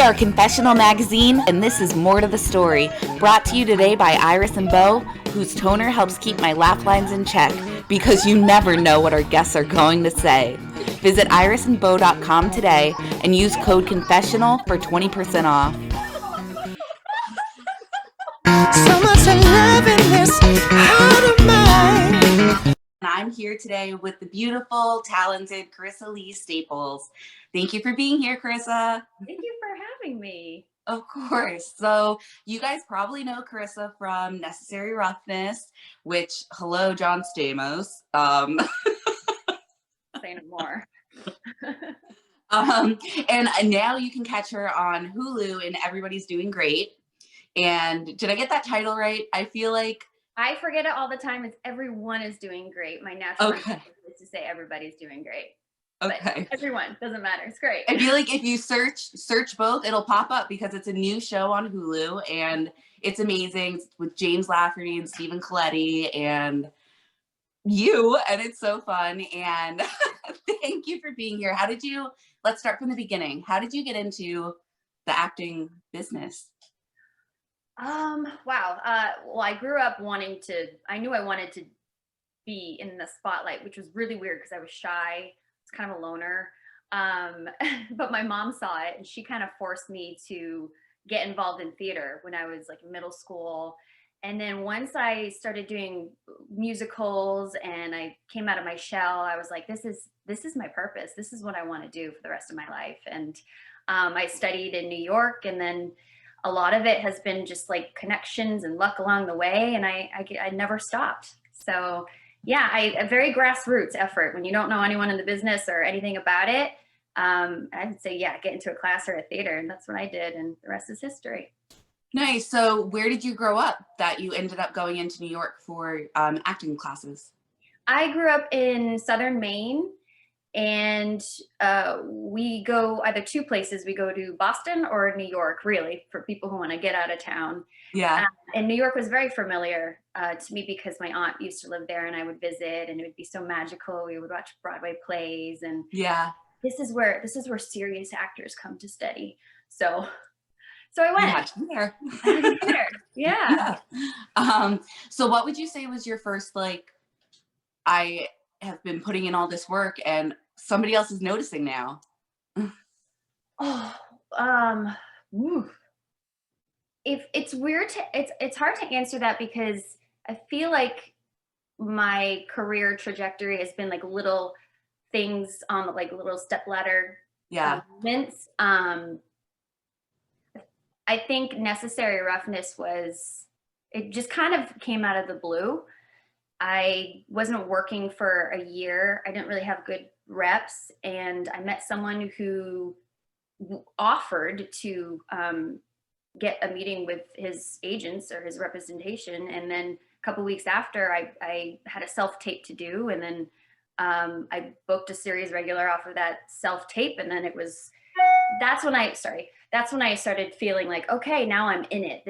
are Confessional Magazine, and this is More to the Story, brought to you today by Iris and Bo, whose toner helps keep my laugh lines in check, because you never know what our guests are going to say. Visit irisandbo.com today and use code CONFESSIONAL for 20% off. So much love in this heart of mine. I'm here today with the beautiful, talented Karissa Lee Staples. Thank you for being here, Karissa. Thank you for having me. Of course. So you guys probably know Karissa from Necessary Roughness, which, hello, John Stamos. Say no more. And now you can catch her on Hulu and Everybody's Doing Great. And did I get that title right? I feel like I forget it all the time. It's Everyone is Doing Great. My natural instinct is to say everybody's doing great. Okay. But everyone, doesn't matter. It's great. I feel like if you search both, it'll pop up because it's a new show on Hulu and it's amazing. It's with James Lafferty and Stephen Colletti and you, and it's so fun. And thank you for being here. Let's start from the beginning. How did you get into the acting business? Wow. Well, I grew up I knew I wanted to be in the spotlight, which was really weird because I was shy. I was kind of a loner. But my mom saw it and she kind of forced me to get involved in theater when I was like in middle school. And then once I started doing musicals and I came out of my shell, I was like, this is my purpose. This is what I want to do for the rest of my life. And I studied in New York, and then a lot of it has been just like connections and luck along the way. And I never stopped. So yeah, a very grassroots effort. When you don't know anyone in the business or anything about it, I would say, yeah, get into a class or a theater. And that's what I did. And the rest is history. Nice. So where did you grow up that you ended up going into New York for acting classes? I grew up in Southern Maine. And we go either two places. We go to Boston or New York, really, for people who want to get out of town. Yeah. And New York was very familiar to me because my aunt used to live there and I would visit and it would be so magical. We would watch Broadway plays and yeah. This is where serious actors come to study. So I went. There. Yeah. So what would you say was your first, like, I have been putting in all this work and somebody else is noticing now? If it's weird it's hard to answer that because I feel like my career trajectory has been like little things on like little stepladder movements. I think Necessary Roughness it just kind of came out of the blue. I wasn't working for a year. I didn't really have good reps. And I met someone who offered to get a meeting with his agents or his representation. And then a couple weeks after, I had a self-tape to do. And then I booked a series regular off of that self-tape. And then that's when I started feeling like, okay, now I'm in it.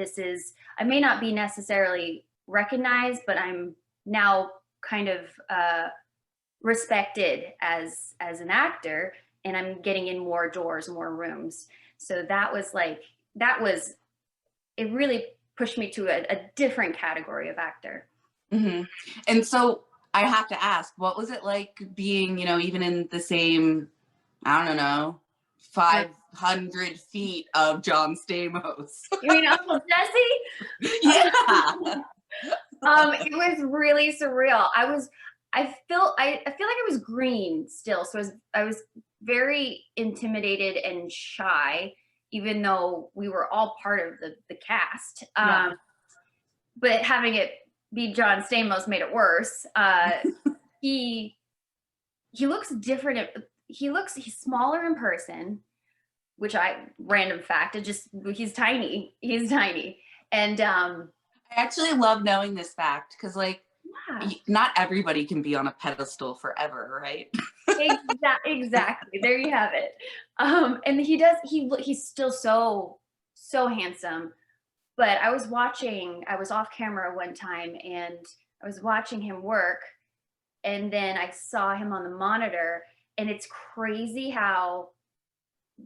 I may not be necessarily recognized, but I'm now kind of respected as an actor, and I'm getting in more doors, more rooms. So it really pushed me to a different category of actor. Mm-hmm. And so I have to ask, what was it like being, even in the same, I don't know, 500 feet of John Stamos? You mean Uncle Jesse? Yeah. It was really surreal. I feel like I was green still. So I was very intimidated and shy, even though we were all part of the cast. But having it be John Stamos made it worse. He looks different. He's smaller in person, which random fact, he's tiny. And I actually love knowing this fact because, like, not everybody can be on a pedestal forever, right? Exactly. There you have it. And he's still so handsome. But I was off camera one time and I was watching him work, and then I saw him on the monitor, and it's crazy how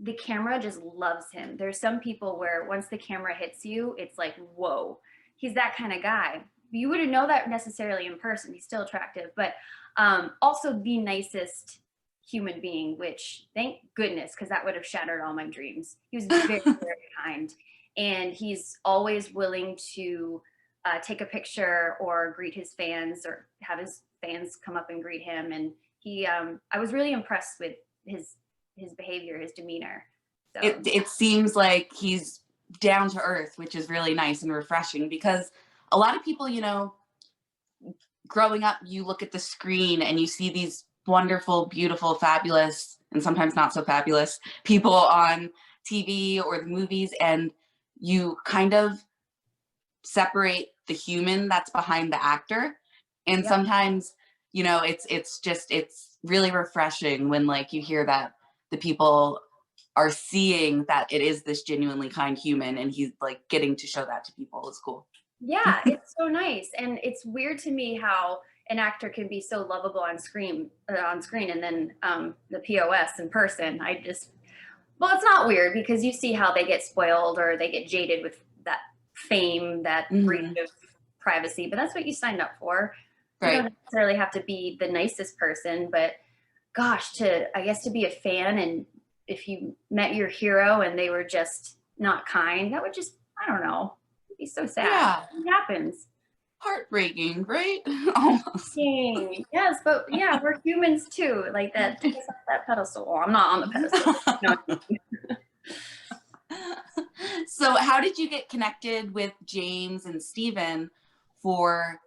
the camera just loves him. There's some people where once the camera hits you, it's like, whoa, he's that kind of guy. You wouldn't know that necessarily in person. He's still attractive, but also the nicest human being, which thank goodness, because that would have shattered all my dreams. He was very, very kind. And he's always willing to take a picture or greet his fans or have his fans come up and greet him. And I was really impressed with his behavior, his demeanor. So. It seems like he's down to earth, which is really nice and refreshing, because a lot of people, you know, growing up, you look at the screen and you see these wonderful, beautiful, fabulous, and sometimes not so fabulous people on TV or the movies, and you kind of separate the human that's behind the actor. And sometimes, you know, it's really refreshing when like you hear that the people are seeing that it is this genuinely kind human, and he's like getting to show that to people is cool. Yeah, it's so nice. And it's weird to me how an actor can be so lovable on screen, and then the POS in person. Well, it's not weird because you see how they get spoiled or they get jaded with that fame, that breach of privacy, but that's what you signed up for. Right. You don't necessarily have to be the nicest person, but gosh, I guess to be a fan, and if you met your hero and they were just not kind, that would just, I don't know, it'd be so sad. Yeah. It happens. Heartbreaking, right? Almost. Dang. Yes, but yeah, we're humans too. Like that, take us off that pedestal. Oh, I'm not on the pedestal. So how did you get connected with James and Steven for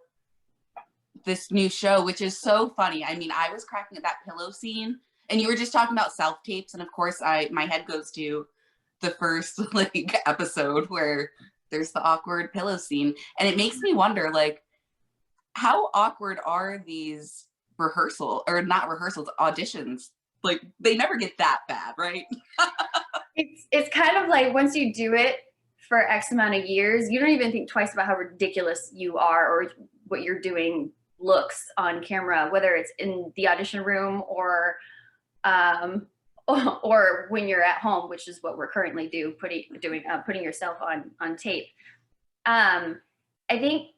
this new show, which is so funny? I mean, I was cracking at that pillow scene, and you were just talking about self-tapes, and of course my head goes to the first like episode where there's the awkward pillow scene, and it makes me wonder, like, how awkward are these auditions? Like, they never get that bad, right? It's kind of like once you do it for X amount of years, you don't even think twice about how ridiculous you are or what you're doing looks on camera, whether it's in the audition room or when you're at home, which is what we're currently putting yourself on tape. I think,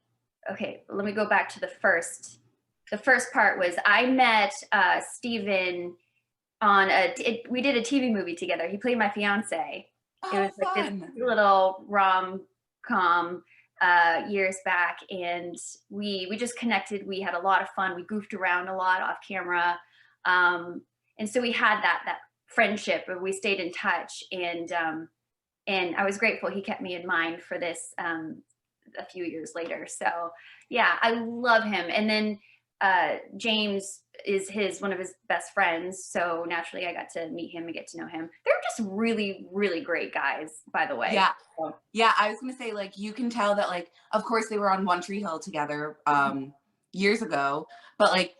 okay, let me go back to the first part was I met Steven on we did a TV movie together. He played my fiance. It was like fun. This little rom-com years back, and we just connected. We had a lot of fun. We goofed around a lot off camera, and so we had that friendship, and we stayed in touch. And I was grateful he kept me in mind for this a few years later. So yeah, I love him. And then James is one of his best friends, so naturally I got to meet him and get to know him. They're just really, really great guys, by the way. Yeah. Yeah, I was gonna say, like, you can tell that, like, of course they were on One Tree Hill together years ago, but like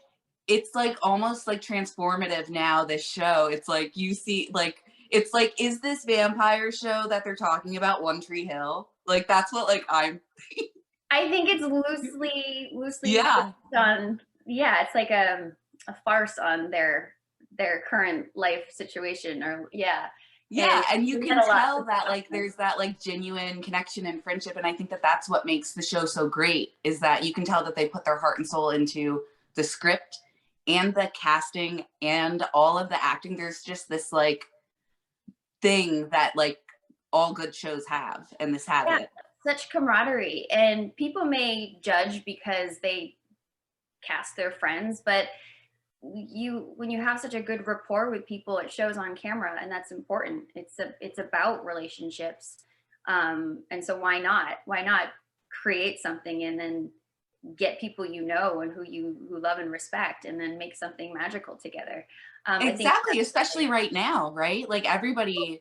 it's like almost like transformative now, this show. It's like you see, like, it's like, is this vampire show that they're talking about One Tree Hill? Like, that's what like I think it's loosely yeah done. Yeah, it's like a farce on their current life situation, or yeah, and you can tell that like there's that like genuine connection and friendship, and I think that that's what makes the show so great, is that you can tell that they put their heart and soul into the script and the casting and all of the acting. There's just this like thing that like all good shows have, and this had it. Such camaraderie, and people may judge because they cast their friends, but when you have such a good rapport with people, it shows on camera, and that's important. It's about relationships, and so why not create something and then get people you know and who love and respect, and then make something magical together. Exactly, especially right now, right? Like everybody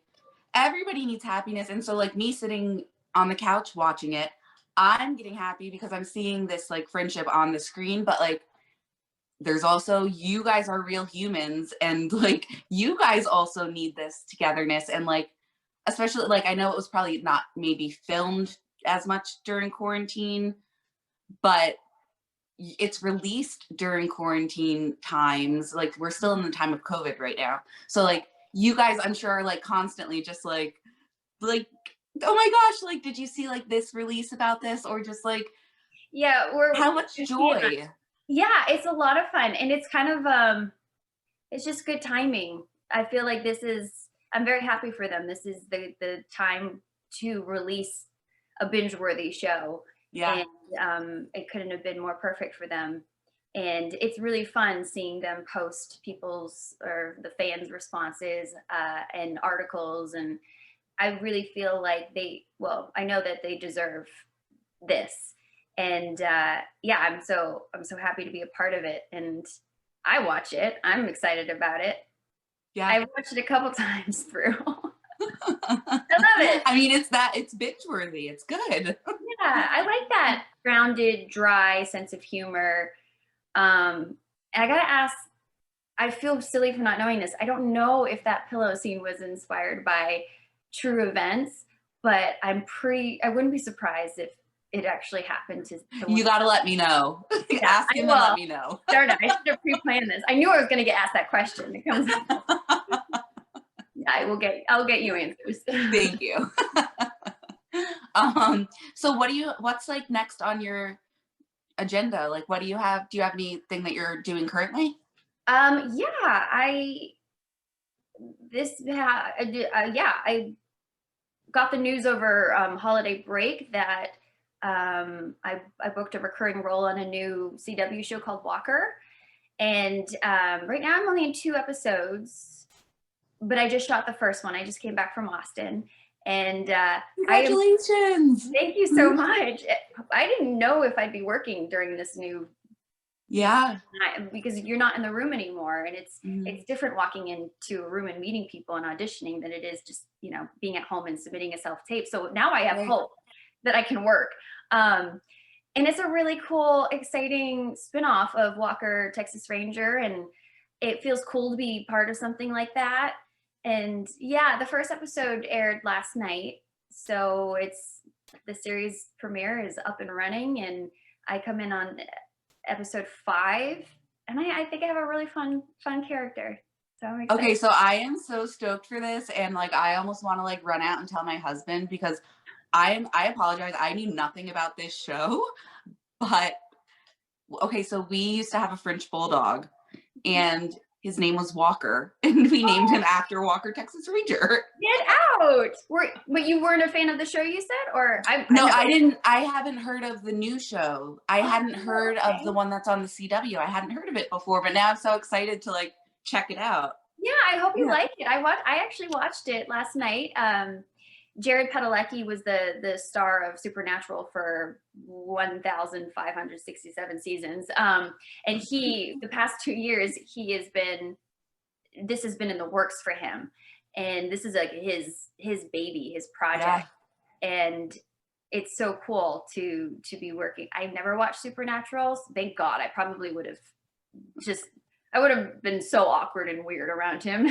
needs happiness, and so like me sitting on the couch watching it, I'm getting happy because I'm seeing this like friendship on the screen, but like there's also, you guys are real humans, and like you guys also need this togetherness, and like especially like I know it was probably not maybe filmed as much during quarantine, but it's released during quarantine times. Like we're still in the time of COVID right now, so like you guys, I'm sure, are like constantly just like, oh my gosh, like, did you see like this release about this? Or just like, Yeah, how much joy. yeah, it's a lot of fun. And it's kind of it's just good timing. I feel like I'm very happy for them. This is the time to release a binge-worthy show. Yeah. And it couldn't have been more perfect for them. And it's really fun seeing them post people's or the fans' responses and articles. And I really feel like I know that they deserve this. And yeah, I'm so happy to be a part of it. And I watch it. I'm excited about it. Yeah. I watched it a couple times through. I love it. I mean, it's binge worthy. It's good. Yeah, I like that grounded, dry sense of humor. And I gotta ask, I feel silly for not knowing this. I don't know if that pillow scene was inspired by true events, but I wouldn't be surprised if it actually happened to You got to let me know. Yeah, Ask him and let me know. Darn it, I should have pre-planned this. I knew I was going to get asked that question. It comes I'll get you answers. Thank you. So what's like next on your agenda? Like, what do you have? Do you have anything that you're doing currently? Yeah, I got the news over holiday break that I booked a recurring role on a new CW show called Walker. And right now I'm only in 2 episodes, but I just shot the first one. I just came back from Austin. And congratulations. Thank you so much. I didn't know if I'd be working during this new because you're not in the room anymore, and it's different walking into a room and meeting people and auditioning than it is just being at home and submitting a self-tape. So now I have hope that I can work, and it's a really cool, exciting spinoff of Walker Texas Ranger, and it feels cool to be part of something like that. And yeah, the first episode aired last night, so the series premiere is up and running, and I come in on episode 5, and I think I have a really fun character. So I'm excited. Okay, so I am so stoked for this, and like I almost want to like run out and tell my husband, because I apologize, I knew nothing about this show, but okay, so we used to have a French bulldog, and his name was Walker, and we named him after Walker Texas Ranger. Get out! But you weren't a fan of the show, you said? Or I didn't. I haven't heard of the new show. I hadn't heard of the one that's on the CW. I hadn't heard of it before, but now I'm so excited to like check it out. Yeah, I hope you like it. I actually watched it last night. Jared Padalecki was the star of Supernatural for 1,567 seasons. And the past 2 years, this has been in the works for him. And this is like his baby, his project. Yeah. And it's so cool to be working. I never watched Supernatural. Thank God. I probably would have I would have been so awkward and weird around him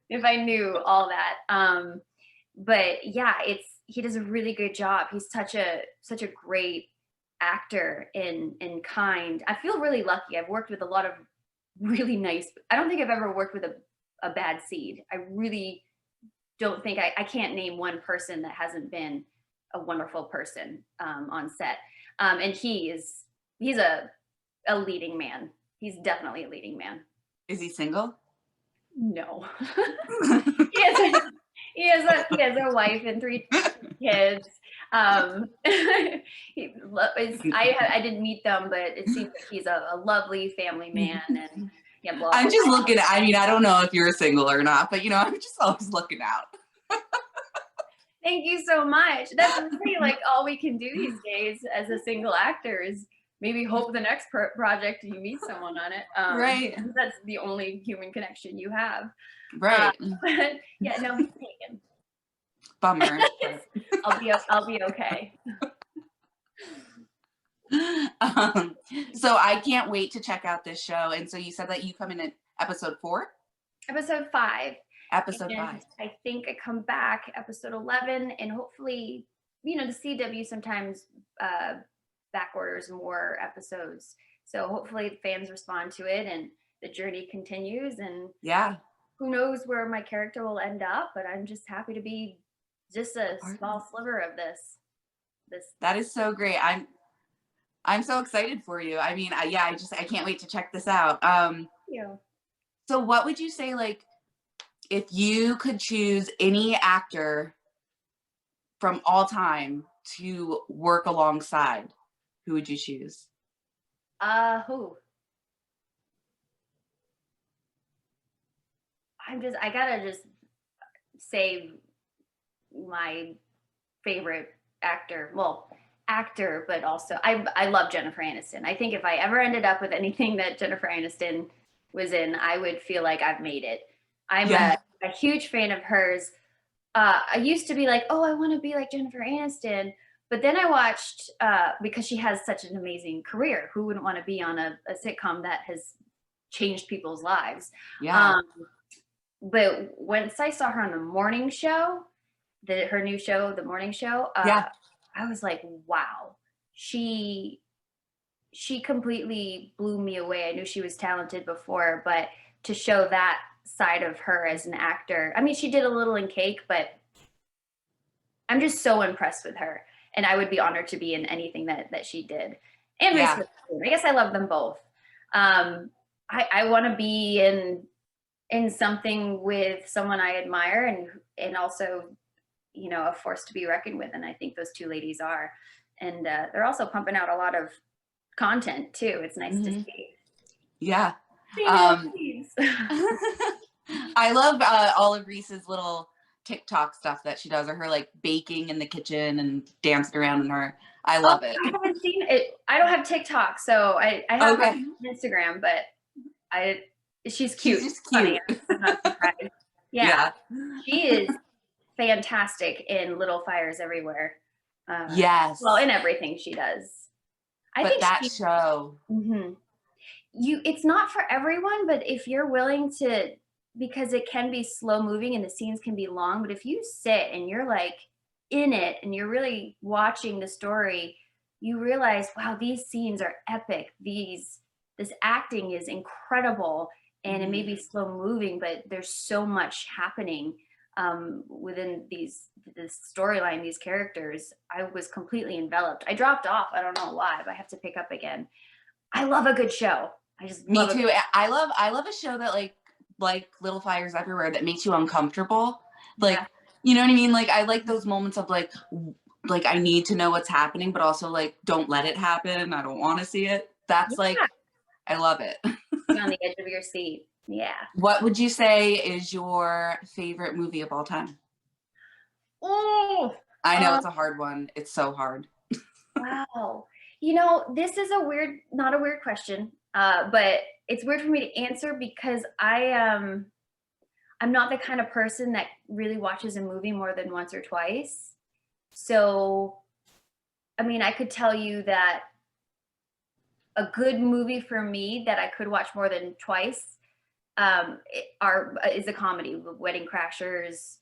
if I knew all that. But yeah, he does a really good job. He's such a great actor and kind. I feel really lucky. I've worked with a lot of really nice. I don't think I've ever worked with a bad seed. I really don't think I can't name one person that hasn't been a wonderful person on set. And he's a leading man. He's definitely a leading man. Is he single? No. he has a wife and 3 kids. I didn't meet them, but it seems like he's a lovely family man. And I'm just looking. I mean, I don't know if you're single or not, but I'm just always looking out. Thank you so much. That's really like all we can do these days as a single actor is maybe hope the next project you meet someone on it. Right. That's the only human connection you have. Right. But yeah, no, he's taken. Bummer. I'll be okay. So I can't wait to check out this show. And so you said that you come in at episode 4? Episode 5. Episode 5. I think I come back episode 11, and hopefully, the CW sometimes back orders more episodes. So hopefully fans respond to it and the journey continues. And yeah, who knows where my character will end up, but I'm just happy to be just a Part small sliver of this. That is so great. I'm so excited for you. I mean, yeah, I can't wait to check this out. You. So what would you say, like, if you could choose any actor from all time to work alongside, who would you choose? Who? I gotta just say my favorite actor. Well, actor, but also I love Jennifer Aniston. I think if I ever ended up with anything that Jennifer Aniston was in, I would feel like I've made it. I'm Yeah. a huge fan of hers. I used to be like, oh, I want to be like Jennifer Aniston. But then I watched, because she has such an amazing career. Who wouldn't want to be on a sitcom that has changed people's lives? Yeah. But once I saw her on the morning show, her new show, The Morning Show, Yeah. I was like, wow, she completely blew me away. I knew she was talented before, but to show that side of her as an actor, I mean, she did a little in Cake, but I'm just so impressed with her, and I would be honored to be in anything that she did. And Reese Yeah. Witherspoon. I guess I love them both. I want to be in something with someone I admire, and also, you know, a force to be reckoned with. And I think those two ladies are. And they're also pumping out a lot of content too. It's nice to see. Yeah. Female Um, leads. I love all of Reese's little TikTok stuff that she does, or her like baking in the kitchen and dancing around in her. I love it. I haven't seen it. I don't have TikTok, so I have Okay. Instagram, but she's cute. She's just Funny. cute. I'm not surprised. Yeah. She is fantastic in Little Fires Everywhere. Yes. Well, in everything she does. But that show. Mm-hmm. It's not for everyone, but if you're willing to, because it can be slow moving and the scenes can be long, but if you sit and you're like in it and you're really watching the story, you realize, wow, these scenes are epic. This acting is incredible, and it may be slow moving, but there's so much happening within this storyline, these characters. I was completely enveloped. I dropped off. I don't know why, but I have to pick up again. I love a good show. Me too. I love a show that like Little Fires Everywhere that makes you uncomfortable. Like, you know what I mean? Like, I like those moments of like I need to know what's happening, but also like, don't let it happen. I don't want to see it. That's like, I love it. On the edge of your seat. Yeah. What would you say is your favorite movie of all time? Oh, I know it's a hard one. It's so hard. Wow. You know, this is not a weird question, but it's weird for me to answer because I'm not the kind of person that really watches a movie more than once or twice. So, I mean, I could tell you that a good movie for me that I could watch more than twice is a comedy. Wedding Crashers,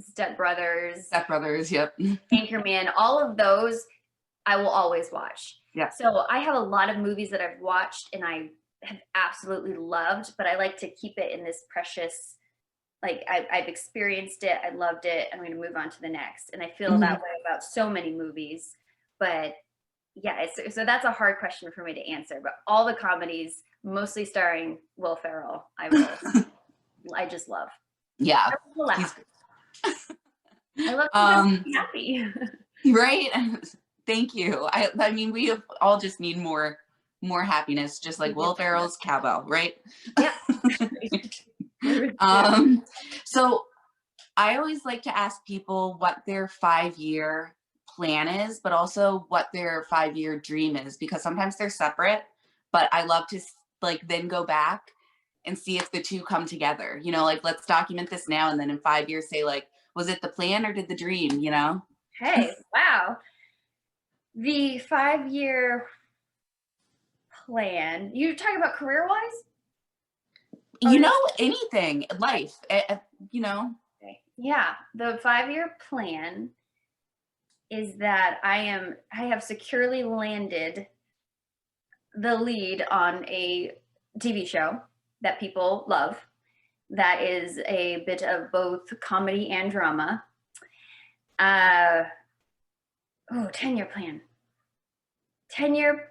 Step Brothers. Yep. Anchorman, all of those I will always watch. Yeah. So I have a lot of movies that I've watched and I have absolutely loved, but I like to keep it in this precious, like I've experienced it, I loved it, I'm going to move on to the next. And I feel that way about so many movies. But yeah, so that's a hard question for me to answer. But all the comedies, mostly starring Will Ferrell, I just love. Yeah. I love to be happy. Right? Thank you. I mean, we all just need more happiness, just like Will Ferrell's Cowbell, right? Yeah. So I always like to ask people what their 5-year plan is, but also what their 5-year dream is, because sometimes they're separate, but I love to like then go back and see if the two come together, you know, like let's document this now. And then in 5 years say like, was it the plan or did the dream, you know? Hey, wow. The 5-year plan, you're talking about career-wise? You know, anything, life, you know. Okay. Yeah, the 5-year plan is that I have securely landed the lead on a TV show that people love. that is a bit of both comedy and drama. Oh, 10-year plan. 10-year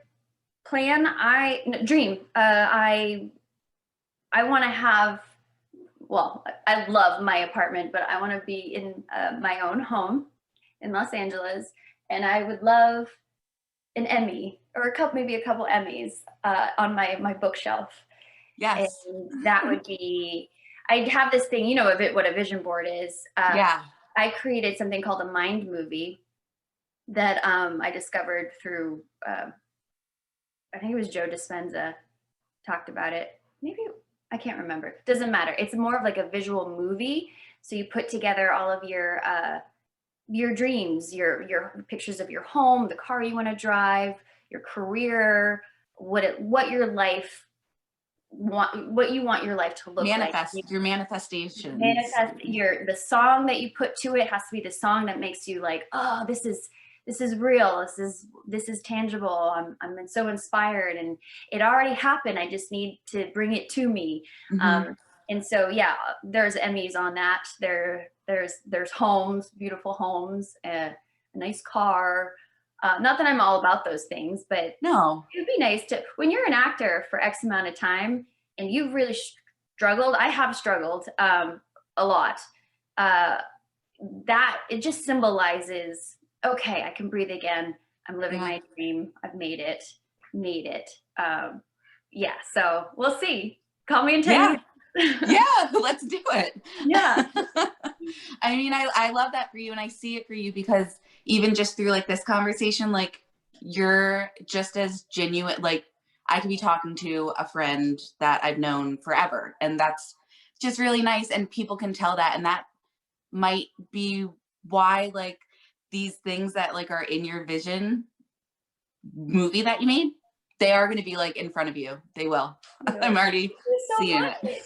plan. Dream. I want to have, well, I love my apartment, but I want to be in my own home in Los Angeles. And I would love an Emmy or maybe a couple Emmys on my bookshelf. Yes. And that would be, I'd have this thing, you know, what a vision board is. Yeah. I created something called a mind movie that I discovered through, I think it was Joe Dispenza talked about it. Maybe, I can't remember. Doesn't matter. It's more of like a visual movie. So you put together all of your dreams, your pictures of your home, the car you want to drive, your career, what your life what you want your life to look like. Your manifestation. The song that you put to it has to be the song that makes you like, oh, this is real. This is tangible. I'm so inspired, and it already happened. I just need to bring it to me. Mm-hmm. And so, yeah, there's Emmys on that. There's homes, beautiful homes, a nice car. Not that I'm all about those things, but no, it would be nice to, when you're an actor for X amount of time and you've really struggled, I have struggled a lot, that it just symbolizes, okay, I can breathe again. I'm living my dream. I've made it. Yeah, so we'll see. Call me in 10 years. Yeah, let's do it. Yeah. I mean, I love that for you, and I see it for you because even just through like this conversation, like you're just as genuine. Like I could be talking to a friend that I've known forever, and that's just really nice, and people can tell that, and that might be why like these things that like are in your vision movie that you made, they are going to be like in front of you. They will. Yeah. I'm already seeing it.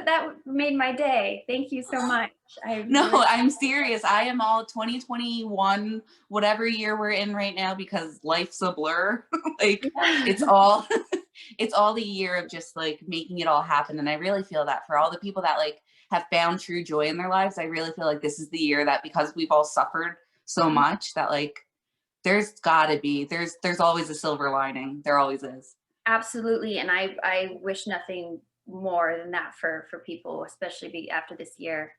That made my day. Thank you so much. I'm serious. I am all 2021, whatever year we're in right now, because life's a blur. Like it's all the year of just like making it all happen. And I really feel that for all the people that like have found true joy in their lives, I really feel like this is the year that, because we've all suffered so much, that like there's always a silver lining. There always is. Absolutely. And I wish nothing more than that for people, especially after this year.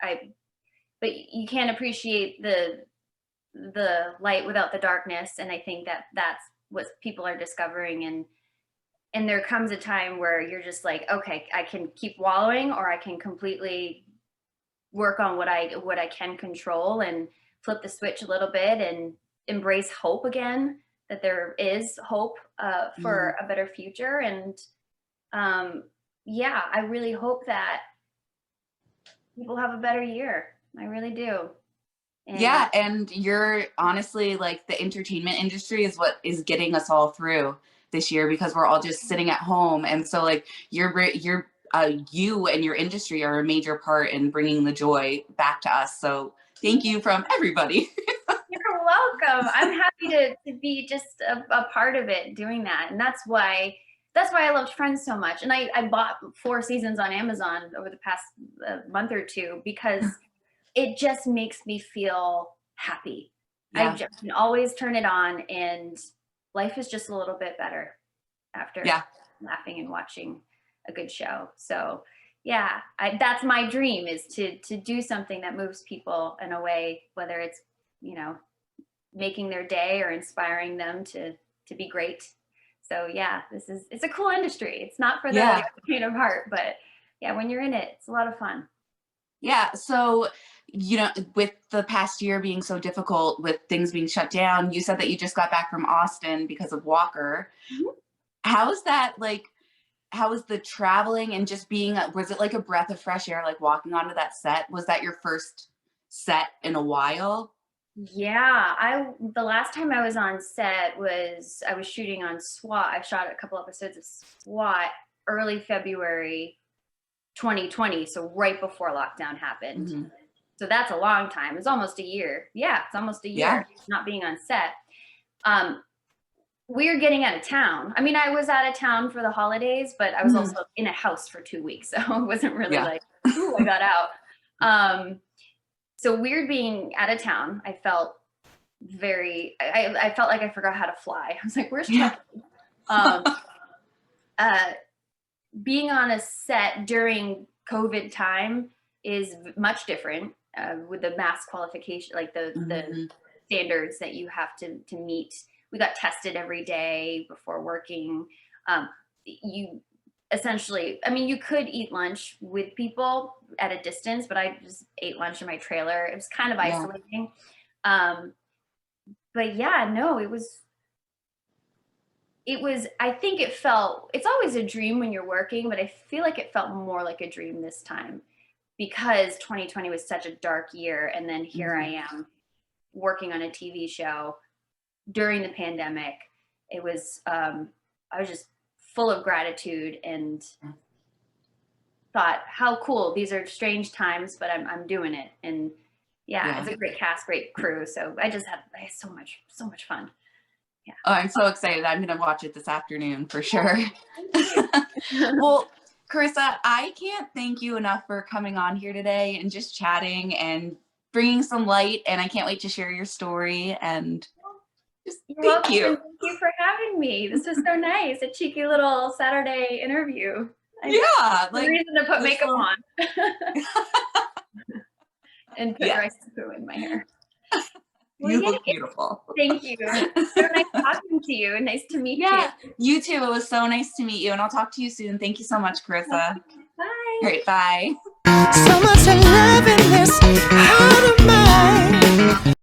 But you can't appreciate the light without the darkness, and I think that's what people are discovering. And there comes a time where you're just like, okay, I can keep wallowing, or I can completely work on what I can control and flip the switch a little bit and embrace hope again, that there is hope for a better future. And yeah, I really hope that people have a better year. I really do. And you're honestly like the entertainment industry is what is getting us all through this year, because we're all just sitting at home. And so like you and your industry are a major part in bringing the joy back to us. So thank you from everybody. You're welcome. I'm happy to be just a part of it, doing that. And that's why I loved Friends so much. And I bought 4 seasons on Amazon over the past month or two, because it just makes me feel happy. Yeah. I can always turn it on, and life is just a little bit better after laughing and watching a good show. So yeah, that's my dream, is to do something that moves people in a way, whether it's, you know, making their day or inspiring them to be great. So yeah, it's a cool industry. It's not for the faint of heart, but yeah, when you're in it, it's a lot of fun. Yeah. So, you know, with the past year being so difficult, with things being shut down, you said that you just got back from Austin because of Walker. Mm-hmm. How is that like? How was the traveling and just being? Was it like a breath of fresh air, like walking onto that set? Was that your first set in a while? Yeah, the last time I was on set I was shooting on SWAT. I shot a couple episodes of SWAT early February 2020, so right before lockdown happened. Mm-hmm. So that's a long time. It's almost a year. Yeah, it's almost a year not being on set. weird getting out of town. I mean, I was out of town for the holidays, but I was also in a house for 2 weeks, so it wasn't really like, ooh, I got out. So weird being out of town. I felt I felt like I forgot how to fly. I was like, where's Chucky? Being on a set during COVID time is much different with the mask qualification, like the standards that you have to meet. We got tested every day before working. You essentially, I mean, you could eat lunch with people at a distance, but I just ate lunch in my trailer. It was kind of isolating. But yeah, no, it was, I think it felt, it's always a dream when you're working, but I feel like it felt more like a dream this time because 2020 was such a dark year. And then here I am working on a TV show during the pandemic. It was, I was just full of gratitude and thought, how cool. These are strange times, but I'm doing it. And yeah, it's a great cast, great crew. So I had so much fun. Yeah. Oh, I'm so excited. I'm going to watch it this afternoon for sure. Well, Karissa, I can't thank you enough for coming on here today and just chatting and bringing some light. And I can't wait to share your story. And just thank you. Thank you for having me. This was so nice. A cheeky little Saturday interview. Like reason to put makeup on and put rice in my hair. Well, you look beautiful. Thank you. So nice talking to you. Nice to meet you. You too. It was so nice to meet you, and I'll talk to you soon. Thank you so much, Karissa. Bye. All right, bye. So much love in this heart of mine.